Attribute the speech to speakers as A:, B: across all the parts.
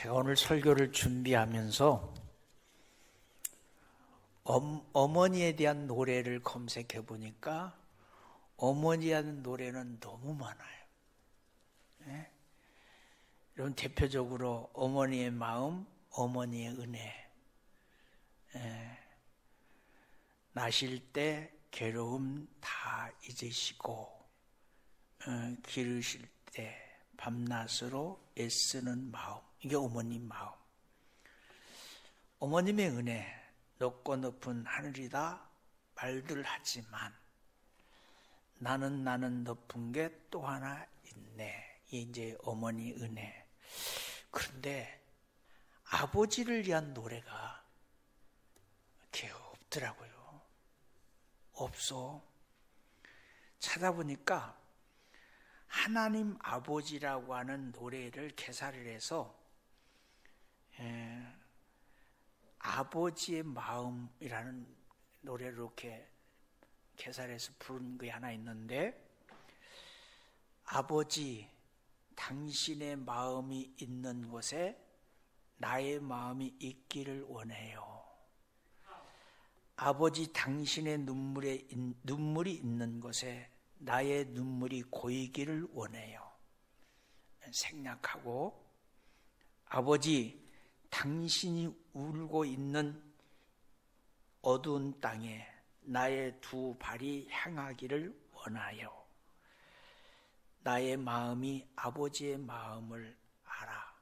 A: 제가 오늘 설교를 준비하면서 어머니에 대한 노래를 검색해 보니까 어머니에 대한 노래는 너무 많아요. 네? 이런 대표적으로 어머니의 마음, 어머니의 은혜. 나실 때 괴로움 다 잊으시고 기르실 때 밤낮으로 애쓰는 마음. 이게 어머님 마음. 어머님의 은혜, 높고 높은 하늘이다 말들 하지만 나는 높은 게 또 하나 있네. 이게 이제 어머니 은혜. 그런데 아버지를 위한 노래가 이렇게 없더라고요. 없어. 찾아보니까 하나님 아버지라고 하는 노래를 개사를 해서 아버지의 마음이라는 노래를 이렇게 개사해서 부른 게 하나 있는데, 아버지 당신의 마음이 있는 곳에 나의 마음이 있기를 원해요. 아버지 당신의 눈물이 있는 곳에 나의 눈물이 고이기를 원해요. 생략하고, 아버지 당신이 울고 있는 어두운 땅에 나의 두 발이 향하기를 원하여. 나의 마음이 아버지의 마음을 알아.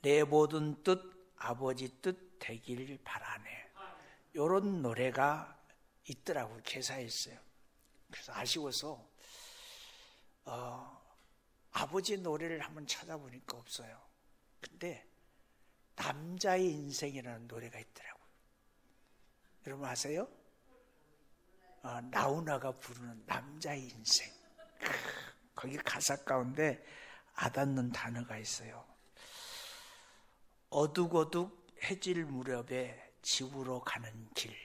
A: 내 모든 뜻 아버지 뜻 되길 바라네. 이런 노래가 있더라고요. 개사했어요. 그래서 아쉬워서 아버지의 노래를 한번 찾아보니까 없어요. 근데 남자의 인생이라는 노래가 있더라고요. 여러분 아세요? 나훈아가 부르는 남자의 인생. 거기 가사 가운데 와닿는 단어가 있어요. 어둑어둑 해질 무렵에 집으로 가는 길,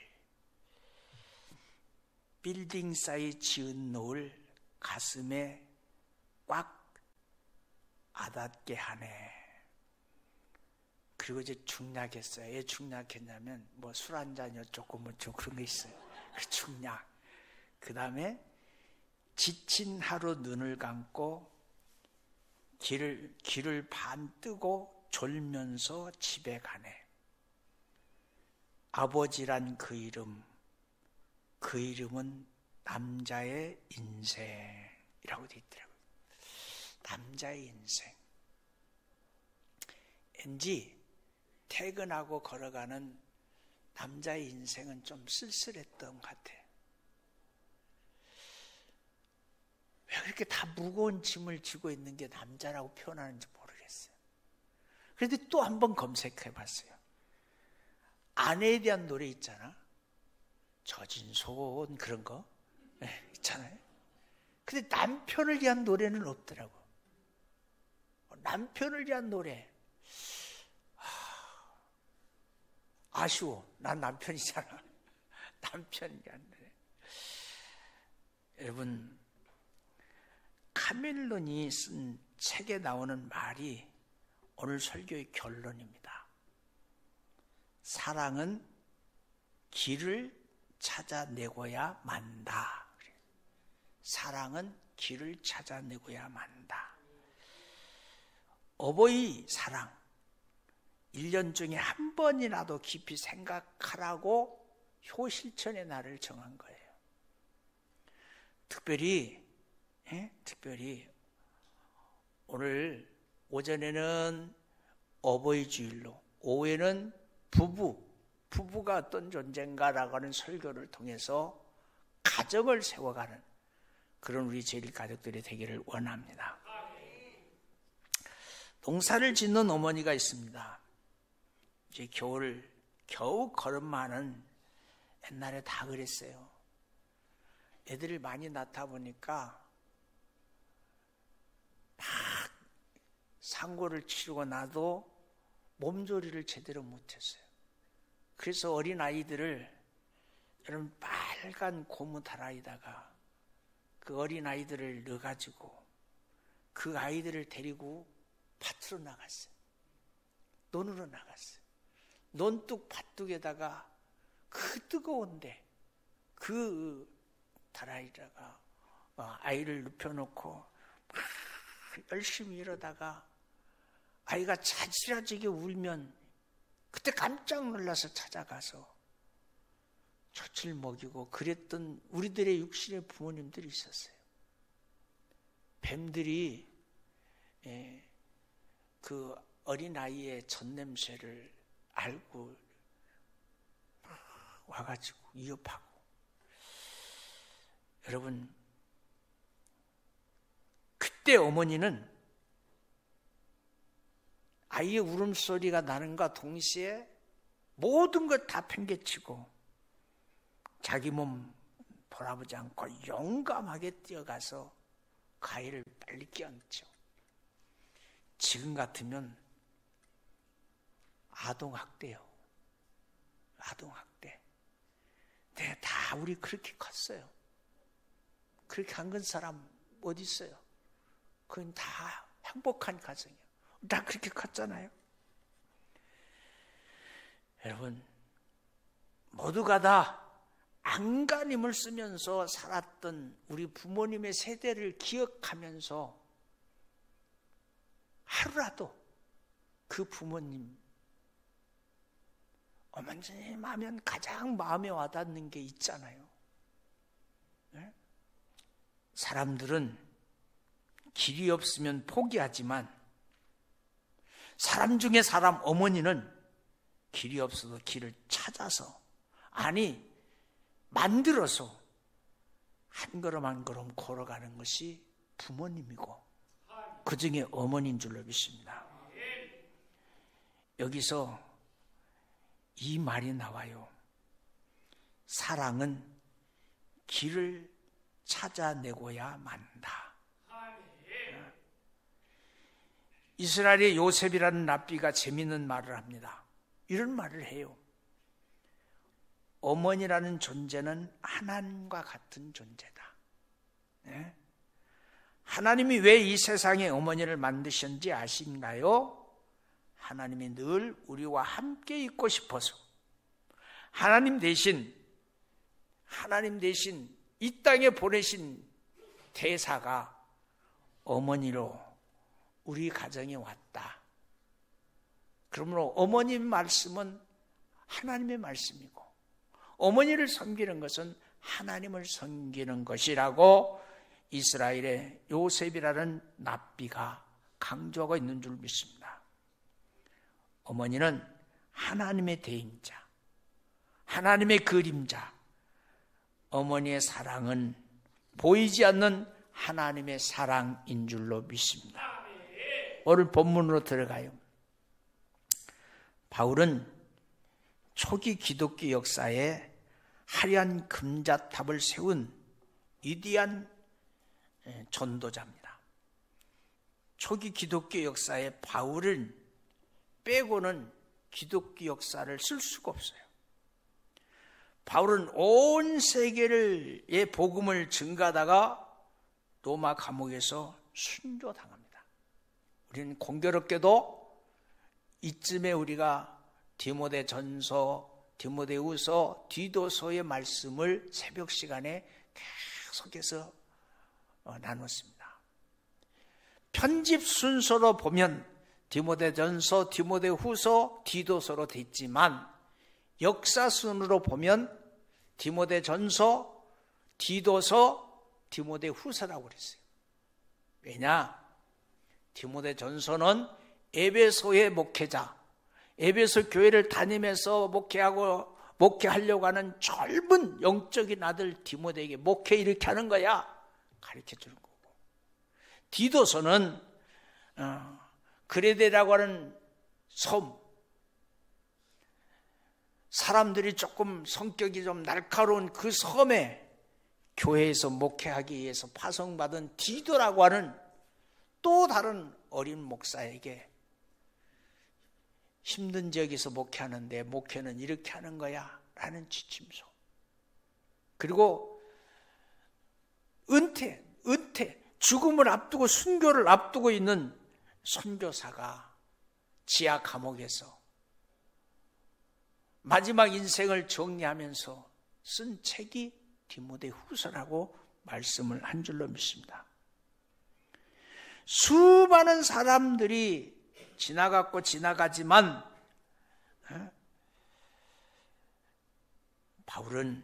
A: 빌딩 사이 지은 노을 가슴에 꽉 와닿게 하네. 그리고 이제 중략했어요. 왜 중략했냐면 뭐 술 한 잔이요 조금 뭐 좀 그런 게 있어요. 그 중략. 그 다음에 지친 하루 눈을 감고 길을 반 뜨고 졸면서 집에 가네. 아버지란 그 이름은 남자의 인생이라고 되어 있더라고요. 남자의 인생. 왠지 퇴근하고 걸어가는 남자의 인생은 좀 쓸쓸했던 것 같아요. 왜 그렇게 다 무거운 짐을 지고 있는 게 남자라고 표현하는지 모르겠어요. 그런데 또 한 번 검색해 봤어요. 아내에 대한 노래 있잖아. 젖은 손 그런 거 있잖아요. 근데 남편을 위한 노래는 없더라고. 남편을 위한 노래. 아쉬워. 난 남편이잖아. 남편이 위한 노래. 여러분, 카밀론이 쓴 책에 나오는 말이 오늘 설교의 결론입니다. 사랑은 길을 찾아내고야 만다. 사랑은 길을 찾아내고야 만다. 어버이 사랑, 1년 중에 한 번이라도 깊이 생각하라고 효실천의 날을 정한 거예요. 특별히 오늘 오전에는 어버이 주일로, 오후에는 부부가 어떤 존재인가라고 하는 설교를 통해서 가정을 세워가는 그런 우리 제일 가족들이 되기를 원합니다. 농사를 짓는 어머니가 있습니다. 이제 겨우 걸음마는 옛날에 다 그랬어요. 애들이 많이 낳다 보니까 막 상고를 치르고 나도 몸조리를 제대로 못했어요. 그래서 어린 아이들을 여러분 빨간 고무다라에다가 그 어린 아이들을 넣어가지고 그 아이들을 데리고 밭으로 나갔어요. 논으로 나갔어요. 논둑 밭둑에다가 그 뜨거운데 그 다라이라가 아이를 눕혀놓고 열심히 이러다가 아이가 자지러지게 울면 그때 깜짝 놀라서 찾아가서 젖을 먹이고 그랬던 우리들의 육신의 부모님들이 있었어요. 뱀들이 그 어린아이의 젖냄새를 알고 와가지고 위협하고. 여러분, 그때 어머니는 아이의 울음소리가 나는가 동시에 모든 걸 다 팽개치고 자기 몸 돌아보지 않고 용감하게 뛰어가서 그 아이를 빨리 끼얹죠. 지금 같으면 아동학대요. 아동학대. 네, 다 우리 그렇게 컸어요. 그렇게 한 건 사람 어디 있어요? 그건 다 행복한 가정이에요. 다 그렇게 컸잖아요. 여러분, 모두가 다 안간힘을 쓰면서 살았던 우리 부모님의 세대를 기억하면서 하루라도 그 부모님, 어머님 하면 가장 마음에 와닿는 게 있잖아요. 네? 사람들은 길이 없으면 포기하지만 사람 중에 사람 어머니는 길이 없어도 길을 찾아서, 아니 만들어서 한 걸음 한 걸음 걸어가는 것이 부모님이고 그 중에 어머니인 줄로 믿습니다. 여기서 이 말이 나와요. 사랑은 길을 찾아내고야 만다. 이스라엘의 요셉이라는 랍비가 재미있는 말을 합니다. 이런 말을 해요. 어머니라는 존재는 하나님과 같은 존재다. 네? 하나님이 왜 이 세상에 어머니를 만드셨는지 아신가요? 하나님이 늘 우리와 함께 있고 싶어서 하나님 대신 이 땅에 보내신 대사가 어머니로 우리 가정에 왔다. 그러므로 어머니 말씀은 하나님의 말씀이고 어머니를 섬기는 것은 하나님을 섬기는 것이라고 이스라엘의 요셉이라는 랍비가 강조하고 있는 줄 믿습니다. 어머니는 하나님의 대인자, 하나님의 그림자, 어머니의 사랑은 보이지 않는 하나님의 사랑인 줄로 믿습니다. 오늘 본문으로 들어가요. 바울은 초기 기독교 역사에 화려한 금자탑을 세운 위대한 전도자입니다. 초기 기독교 역사에 바울은 빼고는 기독교 역사를 쓸 수가 없어요. 바울은 온 세계의 복음을 전가하다가 로마 감옥에서 순교당합니다. 우리는 공교롭게도 이쯤에 우리가 디모데전서, 디모데후서, 디도서의 말씀을 새벽 시간에 계속해서 나눴습니다. 편집 순서로 보면 디모데전서, 디모데후서, 디도서로 돼 있지만 역사 순으로 보면 디모데전서, 디도서, 디모데후서라고 그랬어요. 왜냐? 디모데전서는 에베소의 목회자, 에베소 교회를 다니면서 목회하려고 하는 젊은 영적인 아들 디모데에게 목회 이렇게 하는 거야 가르쳐 주는 거고, 디도서는 그레데라고 하는 섬, 사람들이 조금 성격이 좀 날카로운 그 섬에 교회에서 목회하기 위해서 파송받은 디도라고 하는 또 다른 어린 목사에게 힘든 지역에서 목회하는데 목회는 이렇게 하는 거야 라는 지침서, 그리고 은퇴, 죽음을 앞두고 순교를 앞두고 있는 선교사가 지하 감옥에서 마지막 인생을 정리하면서 쓴 책이 디모데후서라고 말씀을 한 줄로 믿습니다. 수많은 사람들이 지나갔고 지나가지만 바울은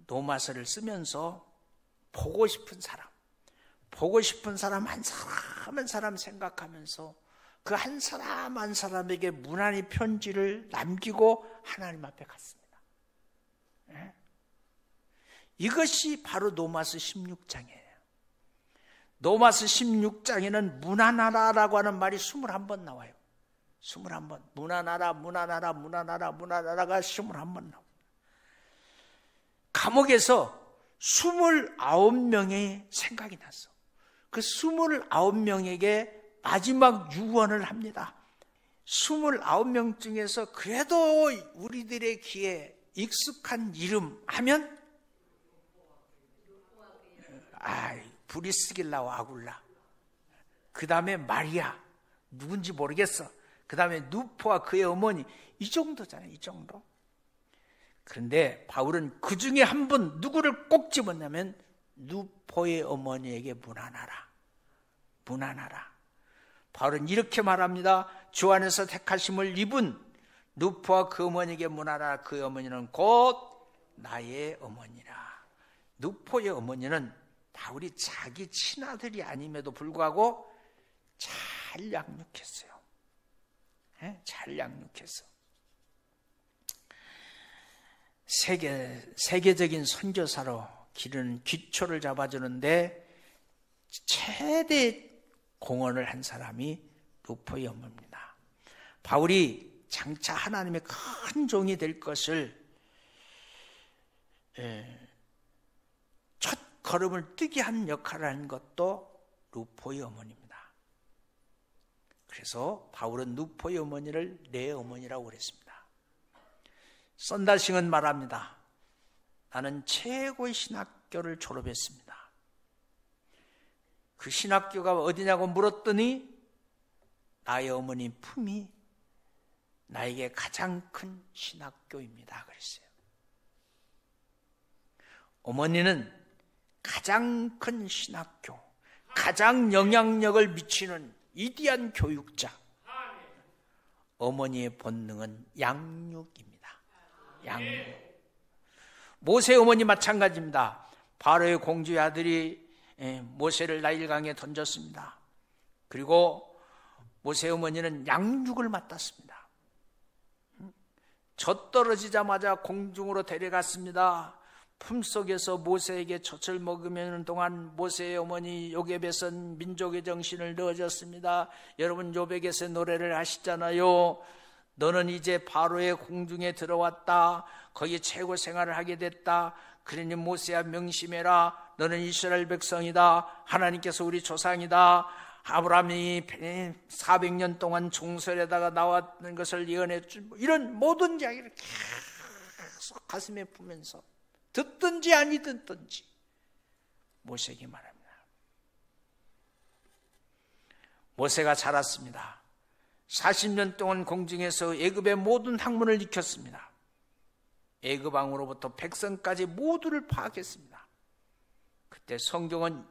A: 로마서를 쓰면서 보고 싶은 사람 한 사람 한 사람 생각하면서 그 한 사람 한 사람에게 무난히 편지를 남기고 하나님 앞에 갔습니다. 이것이 바로 로마서 16장이에요. 로마서 16장에는 무난하라라고 하는 말이 21번 나와요. 21번. 무난하라, 무난하라, 무난하라, 무난하라가 21번 나와요. 감옥에서 29명의 생각이 났어. 그 29명에게 마지막 유언을 합니다. 29명 중에서 그래도 우리들의 귀에 익숙한 이름 하면 브리스길라와 아굴라, 그 다음에 마리아, 누군지 모르겠어, 그 다음에 누포와 그의 어머니, 이 정도잖아요. 이 정도. 그런데 바울은 그 중에 한 분 누구를 꼭 집었냐면 누포의 어머니에게 무난하라, 무난하라. 바울은 이렇게 말합니다. 주 안에서 택하심을 입은 누포와 그 어머니에게 무난하라. 그 어머니는 곧 나의 어머니라. 누포의 어머니는 바울이 자기 친아들이 아님에도 불구하고 잘 양육했어요. 잘 양육했어. 세계적인 선교사로 기르는 기초를 잡아주는데 최대 공헌을 한 사람이 누포의 어머니입니다. 바울이 장차 하나님의 큰 종이 될 것을 첫 걸음을 뜨게 한 역할을 한 것도 누포의 어머니입니다. 그래서 바울은 누포의 어머니를 내 어머니라고 그랬습니다. 썬달싱은 말합니다. 나는 최고의 신학교를 졸업했습니다. 그 신학교가 어디냐고 물었더니 나의 어머니 품이 나에게 가장 큰 신학교입니다. 그랬어요. 어머니는 가장 큰 신학교, 가장 영향력을 미치는 위대한 교육자. 어머니의 본능은 양육입니다. 양육. 모세 어머니 마찬가지입니다. 바로의 공주의 아들이 모세를 나일강에 던졌습니다. 그리고 모세 어머니는 양육을 맡았습니다. 젖떨어지자마자 공중으로 데려갔습니다. 품속에서 모세에게 젖을 먹으면 동안 모세의 어머니 요게벳은 민족의 정신을 넣어줬습니다. 여러분 요백에서 노래를 하시잖아요. 너는 이제 바로의 공중에 들어왔다. 거기 최고 생활을 하게 됐다. 그러니 모세야 명심해라. 너는 이스라엘 백성이다. 하나님께서 우리 조상이다. 아브라함이 400년 동안 종설에다가 나왔는 것을 예언해 준 이런 모든 이야기를 계속 가슴에 품면서 듣든지 아니 듣든지 모세에게 말합니다. 모세가 자랐습니다. 40년 동안 공중에서 애굽의 모든 학문을 익혔습니다. 애굽 왕으로부터 백성까지 모두를 파악했습니다. 그때 성경은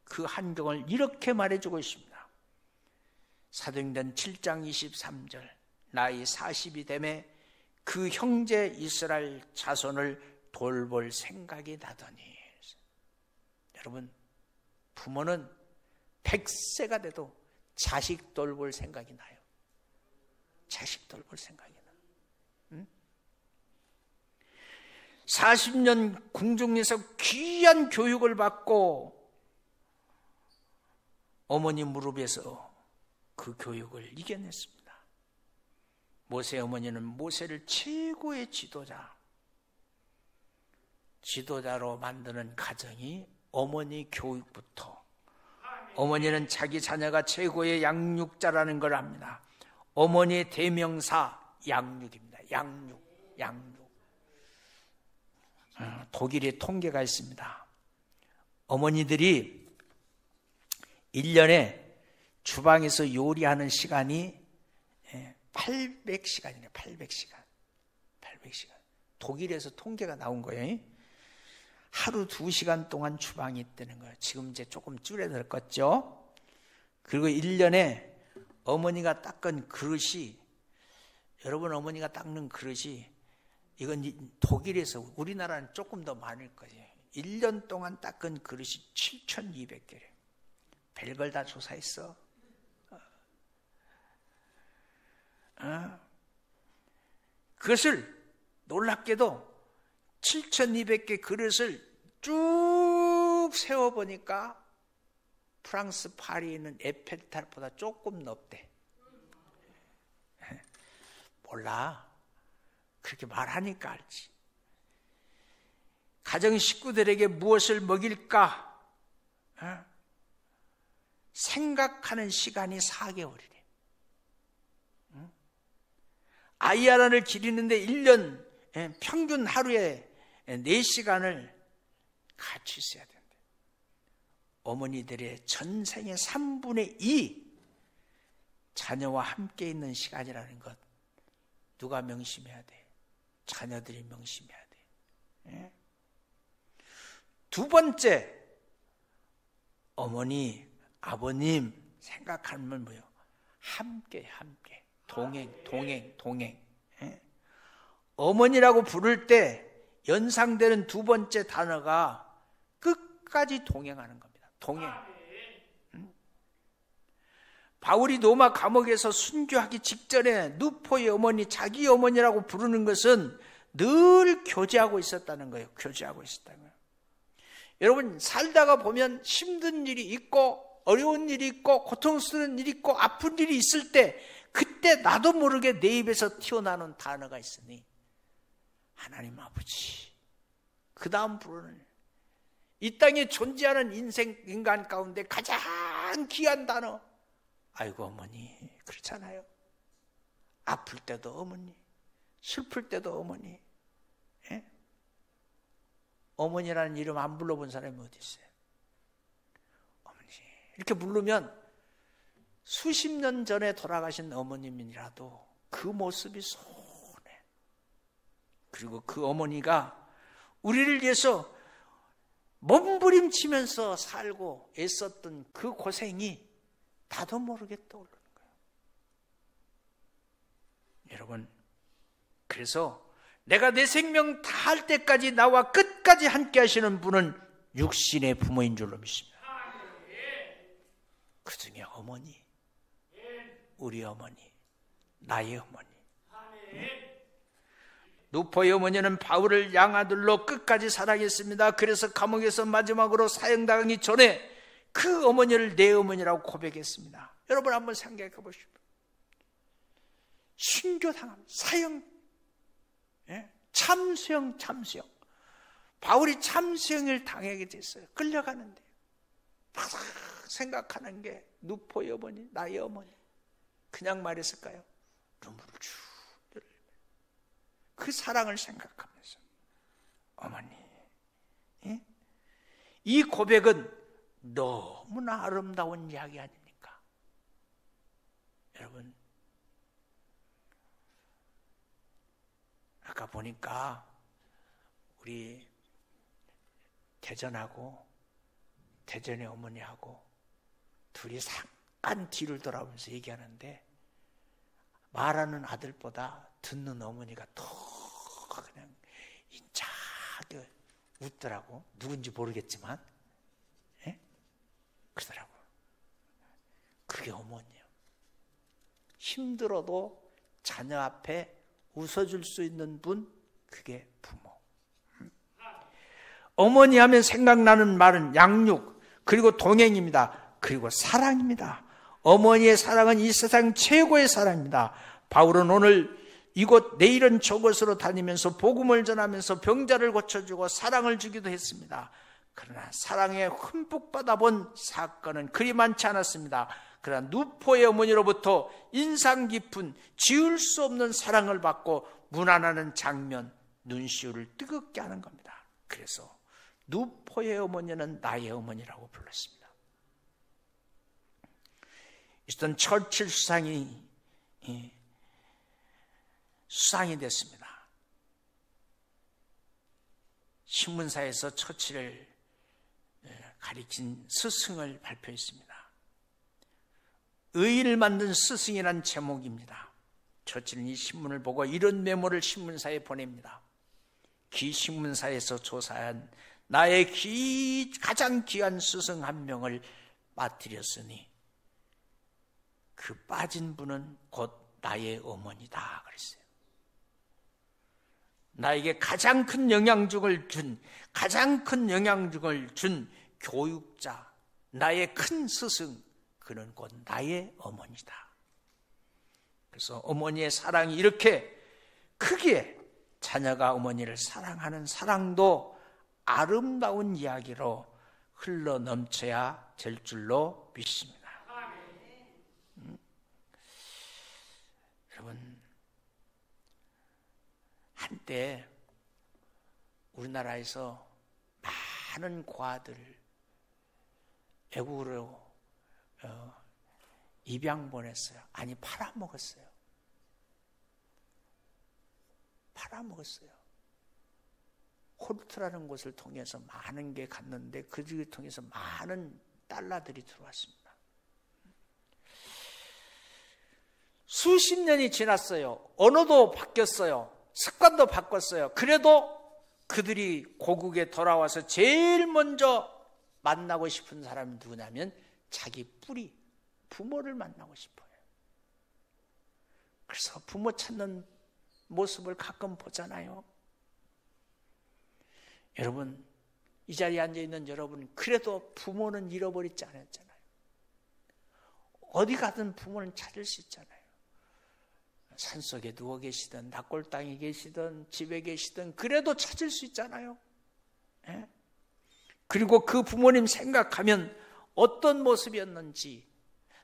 A: 그 한경을 이렇게 말해주고 있습니다. 사도행전 7장 23절 나이 40이 되매 그 형제 이스라엘 자손을 돌볼 생각이 나더니. 여러분, 부모는 100세가 돼도 자식 돌볼 생각이 나요. 자식 돌볼 생각이 나. 응? 40년 궁중에서 귀한 교육을 받고 어머니 무릎에서 그 교육을 이겨냈습니다. 모세 어머니는 모세를 최고의 지도자로 만드는 가정이 어머니 교육부터. 어머니는 자기 자녀가 최고의 양육자라는 걸 압니다. 어머니의 대명사 양육입니다. 양육. 독일의 통계가 있습니다. 어머니들이 1년에 주방에서 요리하는 시간이 800시간이네요. 800시간. 800시간. 독일에서 통계가 나온 거예요. 하루 2시간 동안 주방에 있다는 거예요. 지금 이제 조금 줄여들었겠죠. 그리고 1년에 어머니가 닦은 그릇이, 여러분 어머니가 닦는 그릇이, 이건 독일에서, 우리나라는 조금 더 많을 거예요. 1년 동안 닦은 그릇이 7,200개래요. 별걸 다 조사했어. 그것을 놀랍게도 7,200개 그릇을 쭉 세워보니까 프랑스 파리에 있는 에펠탑보다 조금 높대. 몰라. 그렇게 말하니까 알지. 가정 식구들에게 무엇을 먹일까 생각하는 시간이 4개월이래. 아이 하나를 기르는데 1년 평균 하루에 4시간을 같이 있어야 된대. 어머니들의 전생의 3분의 2 자녀와 함께 있는 시간이라는 것 누가 명심해야 돼? 자녀들이 명심해야 돼. 두 번째, 어머니, 아버님 생각하면 뭐예요? 함께. 동행. 어머니라고 부를 때 연상되는 두 번째 단어가 끝까지 동행하는 겁니다. 동행. 바울이 로마 감옥에서 순교하기 직전에 누포의 어머니, 자기 어머니라고 부르는 것은 늘 교제하고 있었다는 거예요. 교제하고 있었다는 거예요. 여러분, 살다가 보면 힘든 일이 있고 어려운 일이 있고 고통스러운 일이 있고 아픈 일이 있을 때 그때 나도 모르게 내 입에서 튀어나오는 단어가 있으니 하나님 아버지, 그 다음 부르는 이 땅에 존재하는 인간 가운데 가장 귀한 단어, 아이고 어머니, 그렇잖아요. 아플 때도 어머니, 슬플 때도 어머니. 어머니라는 이름 안 불러본 사람이 어디 있어요? 어머니 이렇게 부르면 수십 년 전에 돌아가신 어머님이라도 그 모습이 소원해. 그리고 그 어머니가 우리를 위해서 몸부림치면서 살고 애썼던 그 고생이 나도 모르게 떠오르는 거예요. 여러분, 그래서 내가 내 생명 다할 때까지 나와 끝까지 함께 하시는 분은 육신의 부모인 줄로 믿습니다. 그 중에 어머니, 우리 어머니, 나의 어머니. 누포의 어머니는 바울을 양아들로 끝까지 사랑했습니다. 그래서 감옥에서 마지막으로 사형당하기 전에 그 어머니를 내 어머니라고 고백했습니다. 여러분 한번 생각해 보십시오. 순교당합니다. 사형, 참수형. 바울이 참수형을 당하게 됐어요. 끌려가는데 막 생각하는 게 누포의 어머니, 나의 어머니. 그냥 말했을까요? 눈물을 쭉 흘리며 그 사랑을 생각하면서 어머니, 이 고백은 너무나 아름다운 이야기 아닙니까? 여러분, 아까 보니까 우리 대전의 어머니하고 둘이 잠깐 뒤를 돌아보면서 얘기하는데 말하는 아들보다 듣는 어머니가 더 그냥 인자하게 웃더라고. 누군지 모르겠지만 그러더라고. 그게 어머니예요. 힘들어도 자녀 앞에 웃어줄 수 있는 분, 그게 부모. 어머니 하면 생각나는 말은 양육, 그리고 동행입니다. 그리고 사랑입니다. 어머니의 사랑은 이 세상 최고의 사랑입니다. 바울은 오늘 이곳 내일은 저곳으로 다니면서 복음을 전하면서 병자를 고쳐주고 사랑을 주기도 했습니다. 그러나 사랑에 흠뻑 받아본 사건은 그리 많지 않았습니다. 그러나 누포의 어머니로부터 인상 깊은 지울 수 없는 사랑을 받고 무난하는 장면, 눈시울을 뜨겁게 하는 겁니다. 그래서 누포의 어머니는 나의 어머니라고 불렀습니다. 있었던 처칠 수상이 수상이 됐습니다. 신문사에서 처칠을 가리킨 스승을 발표했습니다. 의인을 만든 스승이란 제목입니다. 처칠은 이 신문을 보고 이런 메모를 신문사에 보냅니다. 기 신문사에서 조사한 나의 가장 귀한 스승 한 명을 빠뜨렸으니 그 빠진 분은 곧 나의 어머니다 그랬어요. 나에게 가장 큰 영향력을 준 교육자, 나의 큰 스승, 그는 곧 나의 어머니다. 그래서 어머니의 사랑이 이렇게 크기에 자녀가 어머니를 사랑하는 사랑도 아름다운 이야기로 흘러 넘쳐야 될 줄로 믿습니다. 여러분, 한때 우리나라에서 많은 고아들을 외국으로 입양 보냈어요. 아니, 팔아먹었어요. 호르트라는 곳을 통해서 많은 게 갔는데 그들을 통해서 많은 달러들이 들어왔습니다. 수십 년이 지났어요. 언어도 바뀌었어요. 습관도 바꿨어요. 그래도 그들이 고국에 돌아와서 제일 먼저 만나고 싶은 사람이 누구냐면 자기 뿌리, 부모를 만나고 싶어요. 그래서 부모 찾는 모습을 가끔 보잖아요. 여러분, 이 자리에 앉아있는 여러분, 그래도 부모는 잃어버리지 않았잖아요. 어디 가든 부모는 찾을 수 있잖아요. 산속에 누워 계시든 납골당에 계시든 집에 계시든 그래도 찾을 수 있잖아요. 예? 그리고 그 부모님 생각하면 어떤 모습이었는지,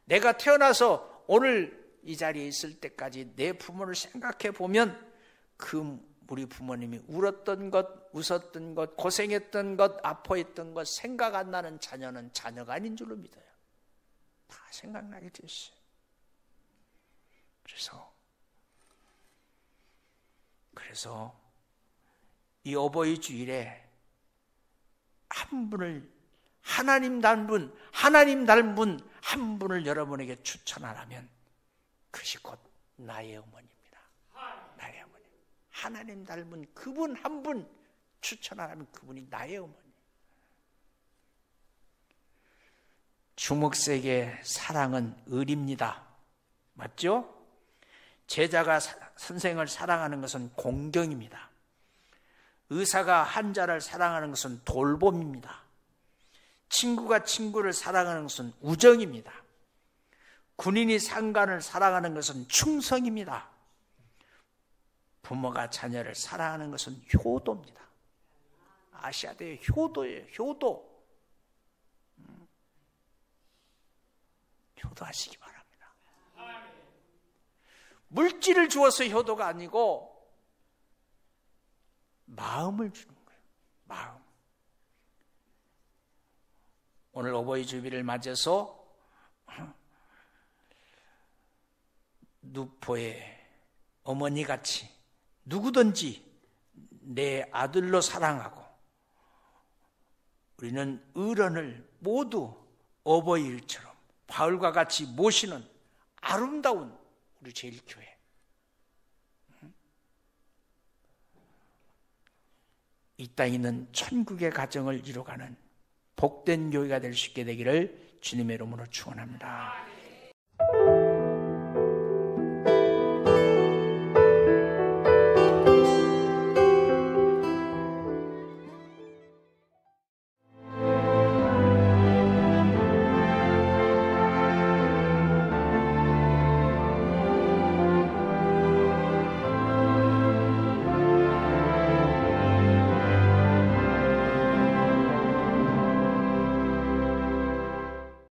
A: 내가 태어나서 오늘 이 자리에 있을 때까지 내 부모를 생각해 보면 우리 부모님이 울었던 것, 웃었던 것, 고생했던 것, 아파했던 것 생각 안 나는 자녀는 자녀가 아닌 줄로 믿어요. 다 생각나게 돼 있어요. 그래서 이 어버이 주일에 한 분을, 하나님 닮은 한 분을 여러분에게 추천하라면 그것이 곧 나의 어머니입니다. 나의 어머니. 하나님 닮은 그분 한 분 추천하라면 그분이 나의 어머니. 주목색의 사랑은 의리입니다. 맞죠? 제자가 선생을 사랑하는 것은 공경입니다. 의사가 환자를 사랑하는 것은 돌봄입니다. 친구가 친구를 사랑하는 것은 우정입니다. 군인이 상관을 사랑하는 것은 충성입니다. 부모가 자녀를 사랑하는 것은 효도입니다. 아시아대의 효도예요. 효도하시기 바랍니다. 물질을 주어서 효도가 아니고 마음을 주는 거예요. 마음. 오늘 어버이 주일을 맞아서 누포의 어머니같이 누구든지 내 아들로 사랑하고, 우리는 어른을 모두 어버이처럼 바울과 같이 모시는 아름다운 우리 제일교회, 이 땅에 있는 천국의 가정을 이루어가는 복된 교회가 될 수 있게 되기를 주님의 이름으로 축원합니다.